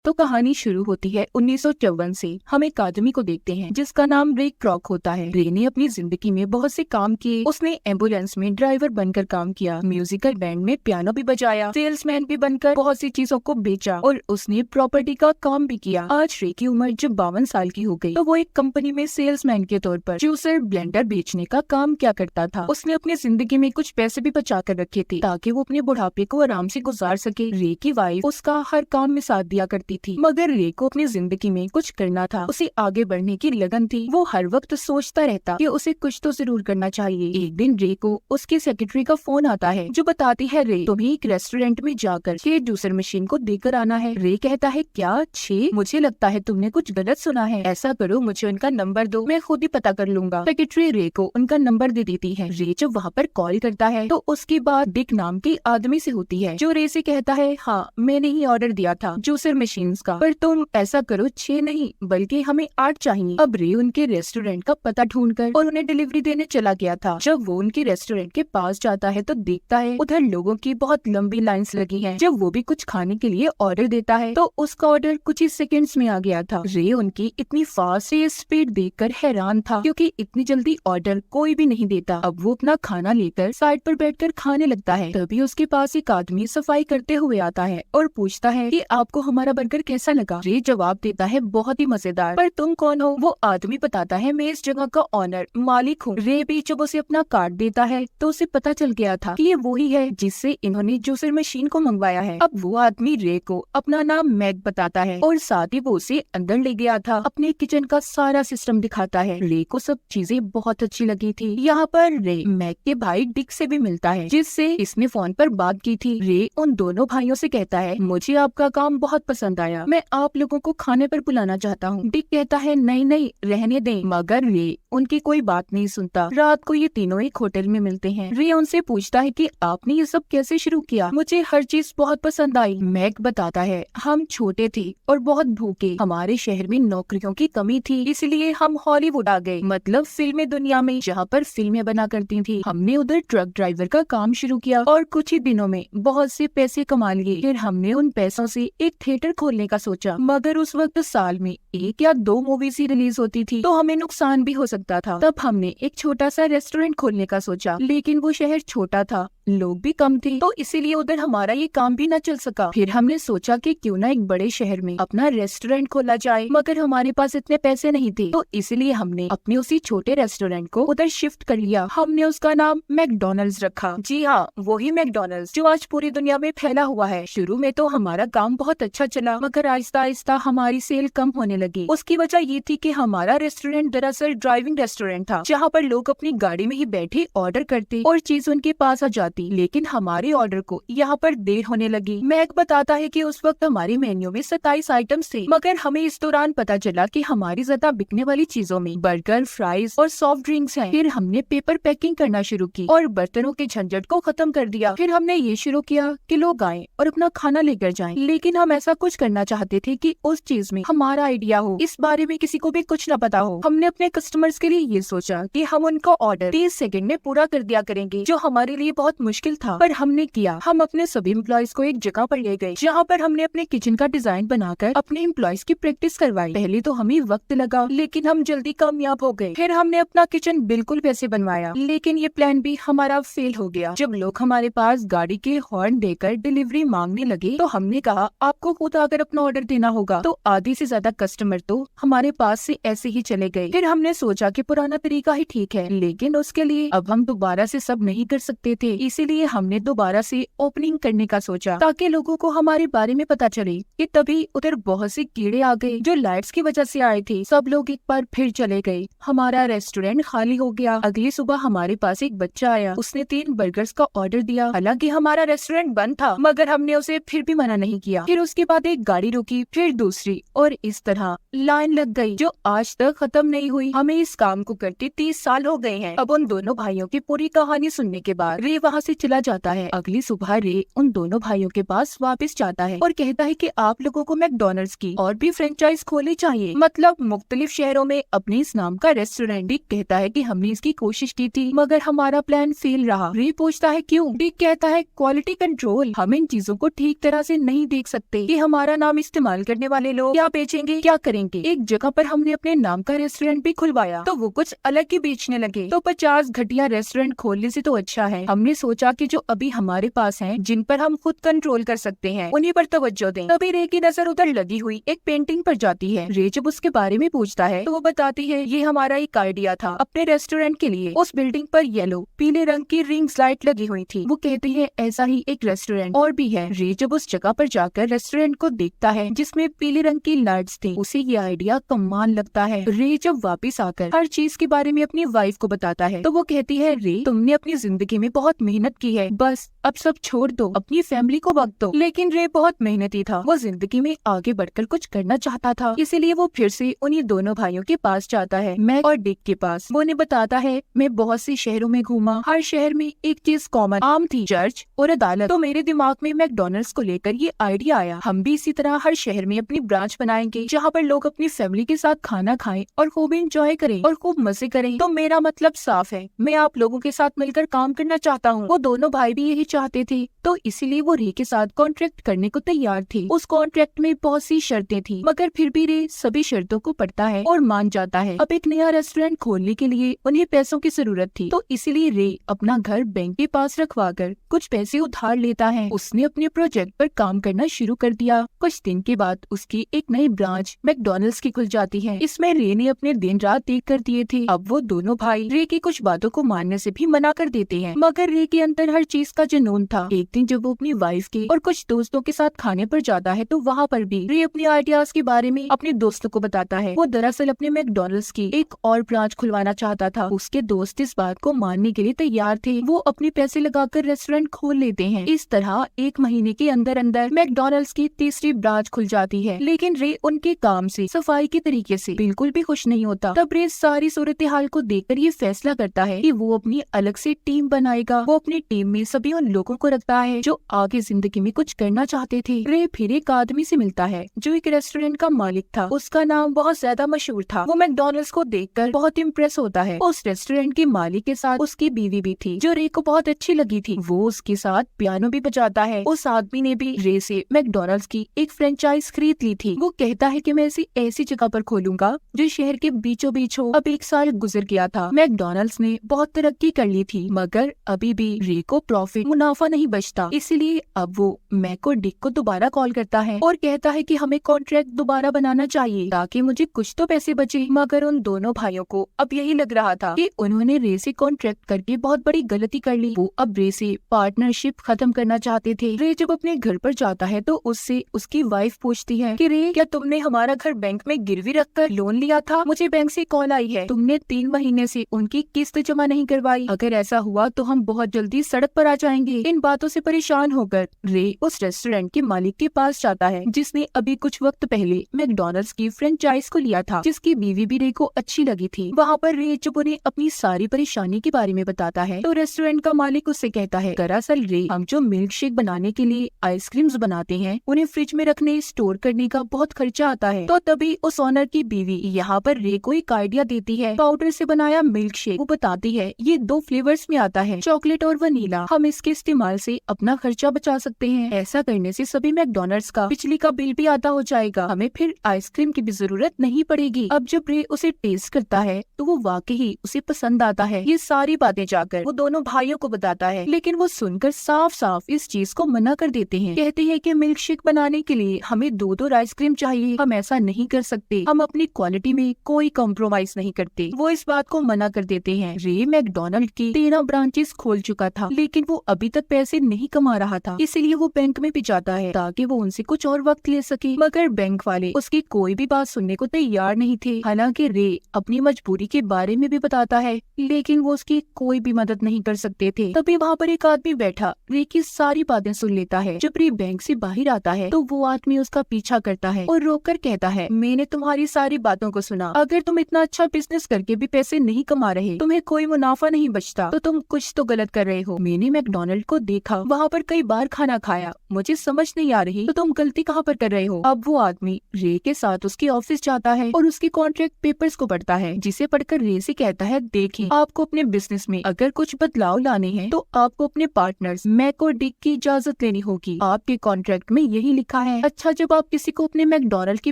तो कहानी शुरू होती है 1954 से। हम एक आदमी को देखते हैं जिसका नाम रे क्रॉक होता है। रे ने अपनी जिंदगी में बहुत से काम किए। उसने एम्बुलेंस में ड्राइवर बनकर काम किया, म्यूजिकल बैंड में पियानो भी बजाया, सेल्समैन भी बनकर बहुत सी चीजों को बेचा और उसने प्रॉपर्टी का काम भी किया। आज रे की उम्र जब 52 साल की हो गई तो वो एक कंपनी में सेल्समैन के तौर पर जूसर ब्लेंडर बेचने का काम क्या करता था। उसने अपनी जिंदगी में कुछ पैसे भी बचा कर रखे थे ताकि वो अपने बुढ़ापे को आराम से गुजार सके। रे की वाइफ उसका हर काम में साथ दिया करती थी, मगर रे को अपनी जिंदगी में कुछ करना था। उसे आगे बढ़ने की लगन थी। वो हर वक्त सोचता रहता कि उसे कुछ तो जरूर करना चाहिए। एक दिन रे को उसके सेक्रेटरी का फोन आता है जो बताती है रे तुम्हें एक रेस्टोरेंट में जाकर 6 जूसर मशीन को देकर आना है। रे कहता है क्या 6? मुझे लगता है तुमने कुछ गलत सुना है। ऐसा करो मुझे उनका नंबर दो, मैं खुद ही पता कर लूंगा। सेक्रेटरी रे को उनका नंबर दे देती है। रे जब वहाँ पर कॉल करता है तो उसकी बात डिक नाम के आदमी से होती है जो रे से कहता है हाँ मैंने ही ऑर्डर दिया था जूसर मशीन्स का, पर तुम ऐसा करो 6 नहीं बल्कि हमें 8 चाहिए। अब रे उनके रेस्टोरेंट का पता ढूंढकर और उन्हें डिलीवरी देने चला गया था। जब वो उनके रेस्टोरेंट के पास जाता है तो देखता है उधर लोगों की बहुत लंबी लाइंस लगी हैं। जब वो भी कुछ खाने के लिए ऑर्डर देता है तो उसका ऑर्डर कुछ ही सेकंड्स में आ गया था। रे उनकी इतनी फास्ट स्पीड देखकर हैरान था क्योंकि इतनी जल्दी ऑर्डर कोई भी नहीं देता। अब वो अपना खाना लेकर साइड पर बैठकर खाने लगता है। तभी उसके पास एक आदमी सफाई करते हुए आता है और पूछता है कि आपको हमारा बर्गर कैसा लगा। रे जवाब देता है बहुत ही मजेदार। पर तुम कौन हो? वो आदमी बताता है मैं इस जगह का ऑनर मालिक हूँ। रे भी जब उसे अपना कार्ड देता है तो उसे पता चल गया था कि ये वही है जिससे इन्होंने जूसर मशीन को मंगवाया है। अब वो आदमी रे को अपना नाम मैक बताता है और साथ ही वो उसे अंदर ले गया था, अपने किचन का सारा सिस्टम दिखाता है। रे को सब चीजें बहुत अच्छी लगी थी। यहाँ पर रे मैक के भाई डिक से भी मिलता है जिससे इसने फोन पर बात की थी। रे उन दोनों भाइयों से कहता है मुझे आपका काम बहुत पसंद आया, मैं आप लोगों को खाने पर बुलाना चाहता हूँ। डिक कहता है नहीं नहीं रहने दें, मगर रे उनकी कोई बात नहीं सुनता। रात को ये तीनों एक होटल में मिलते हैं। रे उनसे पूछता है कि आपने ये सब कैसे शुरू किया? मुझे हर चीज बहुत पसंद आई। मैक बताता है हम छोटे थे और बहुत भूखे, हमारे शहर में नौकरियों की कमी थी, इसलिए हम हॉलीवुड आ गए, मतलब फिल्मी दुनिया में जहाँ पर फिल्में बना करती थी। हमने उधर ट्रक ड्राइवर का काम शुरू किया और कुछ ही दिनों में बहुत से पैसे कमा लिए। फिर हमने उन पैसों से एक थिएटर खोलने का सोचा, मगर उस वक्त साल में 1 या 2 मूवीज ही रिलीज होती थी तो हमें नुकसान भी हो सकता था। तब हमने एक छोटा सा रेस्टोरेंट खोलने का सोचा, लेकिन वो शहर छोटा था, लोग भी कम थे, तो इसीलिए उधर हमारा ये काम भी न चल सका। फिर हमने सोचा कि क्यों ना एक बड़े शहर में अपना रेस्टोरेंट खोला जाए, मगर हमारे पास इतने पैसे नहीं थे, तो इसलिए हमने अपने उसी छोटे रेस्टोरेंट को उधर शिफ्ट कर लिया। हमने उसका नाम मैकडॉनल्ड्स रखा। जी हाँ, वही मैकडॉनल्ड्स जो आज पूरी दुनिया में फैला हुआ है। शुरू में तो हमारा काम बहुत अच्छा चला, मगर आहिस्ता आहिस्ता हमारी सेल कम होने लगी। उसकी वजह ये थी कि हमारा रेस्टोरेंट दरअसल ड्राइविंग रेस्टोरेंट था, जहाँ पर लोग अपनी गाड़ी में ही बैठे ऑर्डर करते और चीज उनके पास आ जाती। लेकिन हमारे ऑर्डर को यहाँ पर देर होने लगी। मैक बताता है कि उस वक्त हमारे मेन्यू में 27 आइटम्स थे, मगर हमें इस दौरान पता चला कि हमारी ज्यादा बिकने वाली चीजों में बर्गर, फ्राइज और सॉफ्ट ड्रिंक्स हैं। फिर हमने पेपर पैकिंग करना शुरू की और बर्तनों के झंझट को खत्म कर दिया। फिर हमने ये शुरू किया कि लोग आएं और अपना खाना लेकर जाएं, लेकिन हम ऐसा कुछ करना चाहते थे कि उस चीज में हमारा आइडिया हो, इस बारे में किसी को भी कुछ न पता हो। हमने अपने कस्टमर्स के लिए ये सोचा कि हम उनका ऑर्डर 30 सेकंड में पूरा कर दिया करेंगे, जो हमारे लिए बहुत मुश्किल था, पर हमने किया। हम अपने सभी एम्प्लॉयज को एक जगह पर ले गए जहाँ पर हमने अपने किचन का डिजाइन बनाकर अपने एम्प्लॉयज की प्रैक्टिस करवाई। पहले तो हमें वक्त लगा, लेकिन हम जल्दी कामयाब हो गए। फिर हमने अपना किचन बिल्कुल वैसे बनवाया, लेकिन ये प्लान भी हमारा फेल हो गया। जब लोग हमारे पास गाड़ी के हॉर्न देकर डिलीवरी मांगने लगे तो हमने कहा आपको खुद आकर अपना ऑर्डर देना होगा, तो आधी से ज्यादा कस्टमर तो हमारे पास से ऐसे ही चले गए। फिर हमने सोचा कि पुराना तरीका ही ठीक है, लेकिन उसके लिए अब हम दोबारा से सब नहीं कर सकते थे, इसीलिए हमने दोबारा से ओपनिंग करने का सोचा ताकि लोगों को हमारे बारे में पता चले। कि तभी उधर बहुत से कीड़े आ गए जो लाइट्स की वजह से आए थे। सब लोग एक बार फिर चले गए। हमारा रेस्टोरेंट खाली हो गया। अगली सुबह हमारे पास एक बच्चा आया, उसने 3 बर्गर्स का ऑर्डर दिया। हालांकि हमारा रेस्टोरेंट बंद था, मगर हमने उसे फिर भी मना नहीं किया। फिर उसके बाद एक गाड़ी रुकी, फिर दूसरी, और इस तरह लाइन लग गई जो आज तक खत्म नहीं हुई। हमें इस काम को करते 30 साल हो गए हैं। अब उन दोनों भाइयों की पूरी कहानी सुनने के बाद रे वहाँ वहाँ से चला जाता है। अगली सुबह रे उन दोनों भाइयों के पास वापस जाता है और कहता है कि आप लोगों को मैकडॉनल्ड्स की और भी फ्रेंचाइज खोलनी चाहिए, मतलब मुख्तलिफ शहरों में अपने इस नाम का रेस्टोरेंट। डिक कहता है कि हमने इसकी कोशिश की थी मगर हमारा प्लान फेल रहा। रे पूछता है क्यों? डिक कहता है क्वालिटी कंट्रोल। हम इन चीजों को ठीक तरह से नहीं देख सकते कि हमारा नाम इस्तेमाल करने वाले लोग क्या बेचेंगे, क्या करेंगे। एक जगह पर हमने अपने नाम का रेस्टोरेंट भी खुलवाया तो वो कुछ अलग ही बेचने लगे। तो 50 घटिया रेस्टोरेंट खोलने से तो अच्छा है हमने सोचा कि जो अभी हमारे पास हैं, जिन पर हम खुद कंट्रोल कर सकते हैं, उन्हीं पर तवज्जो दें। तभी रे की नजर उधर लगी हुई एक पेंटिंग पर जाती है। रे जब उसके बारे में पूछता है तो वो बताती है ये हमारा एक आइडिया था अपने रेस्टोरेंट के लिए। उस बिल्डिंग पर येलो पीले रंग की रिंग्स लाइट लगी हुई थी। वो कहती है ऐसा ही एक रेस्टोरेंट और भी है। रे जब उस जगह पर जाकर रेस्टोरेंट को देखता है जिसमें पीले रंग की लाइट्स थी, उसे ये आइडिया कमाल लगता है। रे जब वापस आकर हर चीज के बारे में अपनी वाइफ को बताता है तो वो कहती है रे तुमने अपनी जिंदगी में बहुत मेहनत की है, बस अब सब छोड़ दो, अपनी फैमिली को वक्त दो। लेकिन रे बहुत मेहनती था, वो जिंदगी में आगे बढ़कर कुछ करना चाहता था, इसीलिए वो फिर से उन्हीं दोनों भाइयों के पास जाता है, मैक और डिक के पास। वो उन्हें बताता है मैं बहुत से शहरों में घूमा, हर शहर में एक चीज कॉमन आम थी, चर्च और अदालत। तो मेरे दिमाग में मैकडॉनल्ड्स को लेकर ये आइडिया आया, हम भी इसी तरह हर शहर में अपनी ब्रांच बनाएंगे जहाँ पर लोग अपनी फैमिली के साथ खाना खाएं और खूब इंजॉय करें और खूब मजे करें। तो मेरा मतलब साफ है, मैं आप लोगों के साथ मिलकर काम करना चाहता हूँ। वो दोनों भाई भी यही चाहते थे तो इसीलिए वो रे के साथ कॉन्ट्रैक्ट करने को तैयार थे। उस कॉन्ट्रैक्ट में बहुत सी शर्तें थी मगर फिर भी रे सभी शर्तों को पढ़ता है और मान जाता है। अब एक नया रेस्टोरेंट खोलने के लिए उन्हें पैसों की जरूरत थी तो इसीलिए रे अपना घर बैंक के पास रखवाकर कुछ पैसे उधार लेता है। उसने अपने प्रोजेक्ट पर काम करना शुरू कर दिया। कुछ दिन के बाद उसकी एक नई ब्रांच मैकडॉनल्ड्स की खुल जाती है। इसमें रे ने अपने दिन रात एक कर दिए थे। अब वो दोनों भाई रे की कुछ बातों को मानने से भी मना कर देते हैं मगर रे के अंदर हर चीज का जुनून था। एक दिन जब वो अपनी वाइफ के और कुछ दोस्तों के साथ खाने पर जाता है तो वहाँ पर भी रे अपने आइडियाज के बारे में अपने दोस्तों को बताता है। वो दरअसल अपने मैकडॉनल्ड्स की एक और ब्रांच खुलवाना चाहता था। उसके दोस्त इस बात को मानने के लिए तैयार थे। वो अपने पैसे लगाकर रेस्टोरेंट खोल लेते हैं। इस तरह एक महीने के अंदर अंदर मैकडॉनल्ड्स की तीसरी ब्रांच खुल जाती है। लेकिन रे उनके काम से, सफाई के तरीके से बिल्कुल भी खुश नहीं होता। तब रे सारी सूरत हाल को देखकर ये फैसला करता है कि वो अपनी अलग से टीम बनाएगा। वो अपनी टीम में सभी उन लोगों को रखता है जो आगे जिंदगी में कुछ करना चाहते थे। रे फिर एक आदमी से मिलता है जो एक रेस्टोरेंट का मालिक था। उसका नाम बहुत ज्यादा मशहूर था। वो मैकडॉनल्ड्स को देखकर बहुत इम्प्रेस होता है। उस रेस्टोरेंट के मालिक के साथ उसकी बीवी भी थी जो रे को बहुत अच्छी लगी थी। वो उसके साथ पियानो भी बजाता है। उस आदमी ने भी रे से मैकडॉनल्ड्स की एक फ्रेंचाइज खरीद ली थी। वो कहता है कि मैं इसे ऐसी जगह पर खोलूंगा जो शहर के बीचों बीच हो। अब 1 साल गुजर गया था। मैकडॉनल्ड्स ने बहुत तरक्की कर ली थी मगर अभी भी रे को प्रॉफिट, मुनाफा नहीं बचता। इसीलिए अब वो मैक और डिक को दोबारा कॉल करता है और कहता है कि हमें कॉन्ट्रैक्ट दोबारा बनाना चाहिए ताकि मुझे कुछ तो पैसे बचे। मगर उन दोनों भाइयों को अब यही लग रहा था कि उन्होंने रे से कॉन्ट्रैक्ट करके बहुत बड़ी गलती कर ली। वो अब रे से पार्टनरशिप खत्म करना चाहते थे। रे जब अपने घर पर जाता है तो उससे उसकी वाइफ पूछती है कि रे क्या तुमने हमारा घर बैंक में गिरवी रखकर लोन लिया था? मुझे बैंक से कॉल आई है, तुमने 3 महीने से उनकी किस्त जमा नहीं करवाई। अगर ऐसा हुआ तो हम बहुत जल्दी सड़क पर आ जाएंगे। इन बातों से परेशान होकर रे उस रेस्टोरेंट के मालिक के पास जाता है जिसने अभी कुछ वक्त पहले मैकडॉनल्ड्स की फ्रेंचाइज को लिया था, जिसकी बीवी भी रे को अच्छी लगी थी। वहाँ पर रे जब उन्हें अपनी सारी परेशानी के बारे में बताता है तो रेस्टोरेंट का मालिक उससे कहता है दरअसल रे हम जो मिल्क शेक बनाने के लिए आइसक्रीम्स बनाते हैं उन्हें फ्रिज में रखने, स्टोर करने का बहुत खर्चा आता है। तो तभी उस ओनर की बीवी यहाँ पर रे को एक आइडिया देती है, पाउडर से बनाया मिल्क शेक। वो बताती है ये 2 फ्लेवर्स में आता है, चॉकलेट और वनीला। हम इसके इस्तेमाल से अपना खर्चा बचा सकते हैं। ऐसा करने से सभी मैकडॉनल्ड्स का बिजली का बिल भी आधा हो जाएगा। हमें फिर आइसक्रीम की भी जरूरत नहीं पड़ेगी। अब जब रे उसे टेस्ट करता है तो वो वाकई उसे पसंद आता है। ये सारी बातें जाकर वो दोनों भाइयों को बताता है लेकिन वो सुनकर साफ साफ इस चीज को मना कर देते हैं। कहते हैं कि मिल्क शेक बनाने के लिए हमें 2 आइसक्रीम चाहिए, हम ऐसा नहीं कर सकते, हम अपनी क्वालिटी में कोई कॉम्प्रोमाइज नहीं करते। वो इस बात को मना कर देते हैं। रे मैकडॉनल्ड की 13 ब्रांचेस खोल चुका था लेकिन वो अभी तक पैसे नहीं कमा रहा था, इसीलिए वो बैंक में भी जाता है ताकि वो उनसे कुछ और वक्त ले सके। मगर बैंक वाले उसकी कोई भी बात सुनने को तैयार नहीं थे। हालांकि रे अपनी मजबूरी के बारे में भी बताता है लेकिन वो उसकी कोई भी मदद नहीं कर सकते थे। तभी वहाँ पर एक आदमी बैठा रे की सारी बातें सुन लेता है। जब रे बैंक से बाहर आता है तो वो आदमी उसका पीछा करता है और रोककर कहता है मैंने तुम्हारी सारी बातों को सुना, अगर तुम इतना अच्छा बिजनेस करके भी पैसे नहीं कमा रहे, तुम्हें कोई मुनाफा नहीं बचता तो तुम कुछ तो गलत कर रहे हो? मैंने मैकडोनल्ड को देखा, वहाँ पर कई बार खाना खाया, मुझे समझ नहीं आ रही तो तुम गलती कहाँ पर कर रहे हो? अब वो आदमी रे के साथ उसके ऑफिस जाता है और उसके कॉन्ट्रैक्ट पेपर्स को पढ़ता है, जिसे पढ़कर रे से कहता है, देखिए आपको अपने बिजनेस में अगर कुछ बदलाव लाने हैं तो आपको अपने पार्टनर्स मैक और डिक की इजाजत लेनी होगी। आपके कॉन्ट्रैक्ट में यही लिखा है। अच्छा, जब आप किसी को अपने मैकडोनल्ड की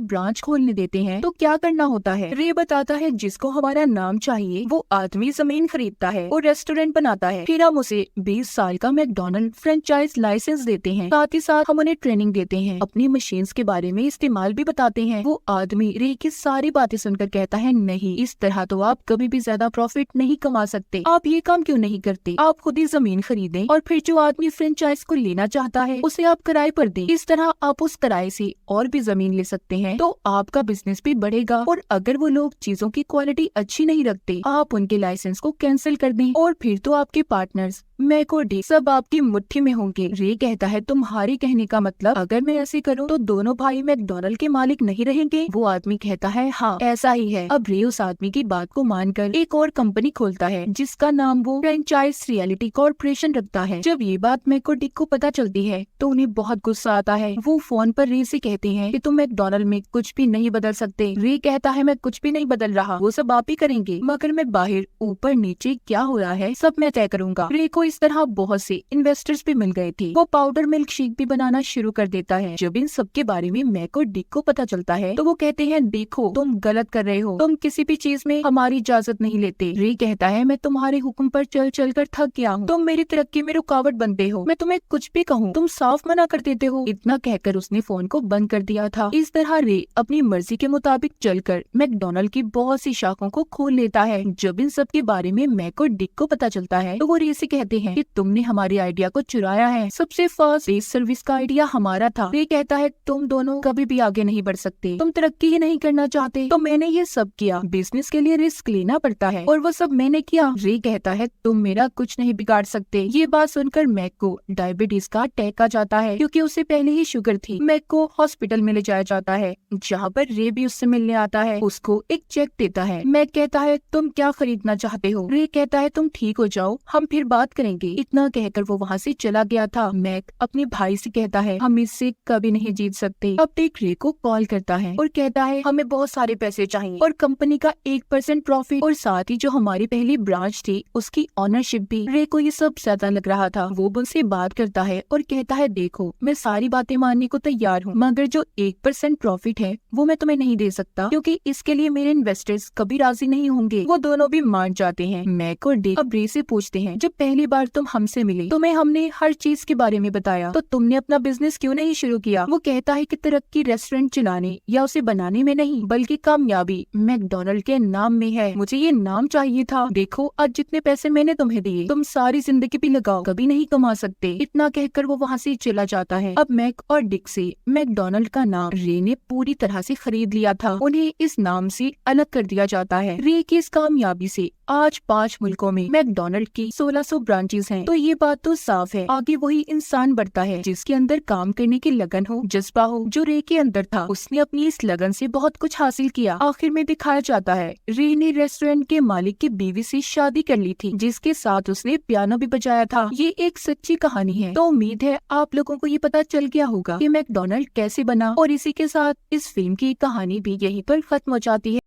ब्रांच खोलने देते हैं तो क्या करना होता है? रे बताता है, जिसको हमारा नाम चाहिए वो आदमी जमीन खरीदता है और रेस्टोरेंट बनाता है, फिर हम उसे 20 साल का मैकडोनल्ड फ्रेंचाइज लाइसेंस देते हैं, साथ ही साथ हम उन्हें ट्रेनिंग देते हैं, अपनी मशीन्स के बारे में इस्तेमाल भी बताते हैं। वो आदमी रे की सारी बातें सुनकर कहता है, नहीं, इस तरह तो आप कभी भी ज्यादा प्रॉफिट नहीं कमा सकते। आप ये काम क्यों नहीं करते? आप खुद ही जमीन खरीदें और फिर जो आदमी फ्रेंचाइज को लेना चाहता है उसे आप किराए पर दें। इस तरह आप उस किराए से और भी जमीन ले सकते हैं, तो आपका बिजनेस भी बढ़ेगा। और अगर वो लोग चीजों की क्वालिटी अच्छी नहीं रखते, आप उनके लाइसेंस को कैंसिल कर दें और फिर तो आपके पार्टनर्स मैक और डिक सब आपकी मुट्ठी में होंगे। रे कहता है, तुम्हारे कहने का मतलब अगर मैं ऐसे करूं तो दोनों भाई मैकडोनल्ड के मालिक नहीं रहेंगे? वो आदमी कहता है, हाँ ऐसा ही है। अब रे उस आदमी की बात को मानकर एक और कंपनी खोलता है, जिसका नाम वो फ्रेंचाइज रियलिटी कॉर्पोरेशन रखता है। जब ये बात मैक और डिक को पता चलती है तो उन्हें बहुत गुस्सा आता है। वो फोन पर रे से कहते हैं कि तुम मैकडोनल्ड में कुछ भी नहीं बदल सकते। रे कहता है, मैं कुछ भी नहीं बदल रहा, वो सब आप ही करेंगे, मगर मैं बाहर ऊपर नीचे क्या हो रहा है सब मैं तय करूंगा। रे को इस तरह बहुत से इन्वेस्टर्स भी मिल गए थे। वो पाउडर मिल्क शेक भी बनाना शुरू कर देता है। जब इन सब के बारे में मैक और डिक को पता चलता है तो वो कहते हैं, देखो तुम गलत कर रहे हो, तुम किसी भी चीज में हमारी इजाजत नहीं लेते। रे कहता है, मैं तुम्हारे हुक्म पर चल चल कर थक गया हूँ, तुम मेरी तरक्की में रुकावट बनते हो, मैं तुम्हें कुछ भी कहूँ तुम साफ मना कर देते हो। इतना कहकर उसने फोन को बंद कर दिया था। इस तरह रे अपनी मर्जी के मुताबिक चलकर मैकडोनल्ड की बहुत सी शाखों को खोल लेता है। जब इन सब के बारे में मैक और डिक को पता चलता है तो वो रे से कहते हैं कि तुमने हमारे आइडिया को चुराया है, सबसे फास्ट बेस सर्विस का आइडिया हमारा था। रे कहता है, तुम दोनों कभी भी आगे नहीं बढ़ सकते, तुम तरक्की ही नहीं करना चाहते, तो मैंने ये सब किया, बिजनेस के लिए रिस्क लेना पड़ता है और वो सब मैंने किया। रे कहता है, तुम मेरा कुछ नहीं बिगाड़ सकते। ये बात सुनकर मैक को डायबिटीज का अटैक आ जाता है, क्योंकि उसे पहले ही शुगर थी। मैक को हॉस्पिटल में ले जाया जाता है, जहाँ पर रे भी उससे मिलने आता है, उसको एक चेक देता है। मैक कहता है, तुम क्या खरीदना चाहते हो? रे कहता है, तुम ठीक हो जाओ, हम फिर बात करेंगे। इतना कहकर वो वहाँ से चला गया था। मैक अपने भाई से कहता है, हम इससे कभी नहीं जीत सकते। अब डिक रे को कॉल करता है और कहता है, हमें बहुत सारे पैसे चाहिए और कंपनी का 1% प्रॉफिट और साथ ही जो हमारी पहली ब्रांच थी उसकी ऑनरशिप भी। रे को ये सब ज्यादा लग रहा था। वो उनसे बात करता है और कहता है, देखो मैं सारी बातें मानने को तैयार हूँ, मगर जो 1% प्रॉफिट है वो मैं तुम्हें नहीं दे सकता, क्योंकि इसके लिए मेरे इन्वेस्टर्स कभी राजी नहीं होंगे। वो दोनों भी मान जाते हैं। मैक और डिक अब रे से पूछते हैं, जब पहली बार तुम हमसे मिले तुम्हें हमने हर चीज के बारे में बताया, तो तुमने अपना बिजनेस क्यों नहीं शुरू किया? वो कहता है कि तरक्की रेस्टोरेंट चलाने या उसे बनाने में नहीं, बल्कि कामयाबी मैकडोनल्ड के नाम में है। मुझे ये नाम चाहिए था। देखो आज जितने पैसे मैंने तुम्हें दिए तुम सारी जिंदगी भी लगाओ, कभी नहीं कमा सकते। इतना कहकर वो वहाँ से चला जाता है। अब मैक और डिक से मैकडोनल्ड का नाम रे ने पूरी तरह से खरीद लिया था। उन्हें इस नाम से अलग कर दिया जाता है। रे की इस कामयाबी से आज 5 मुल्कों में मैकडोनल्ड की 1600 ब्रांचेस हैं। तो ये बात तो साफ है, आगे वही इंसान बढ़ता है जिसके अंदर काम करने की लगन हो, जज्बा हो, जो रे के अंदर था। उसने अपनी इस लगन से बहुत कुछ हासिल किया। आखिर में दिखाया जाता है रे ने रेस्टोरेंट के मालिक की बीवी से शादी कर ली थी, जिसके साथ उसने पियानो भी बजाया था। ये एक सच्ची कहानी है। तो उम्मीद है आप लोगों को ये पता चल गया होगा कि मैकडोनल्ड कैसे बना, और इसी के साथ इस फिल्म की कहानी भी यहीं पर खत्म हो जाती है।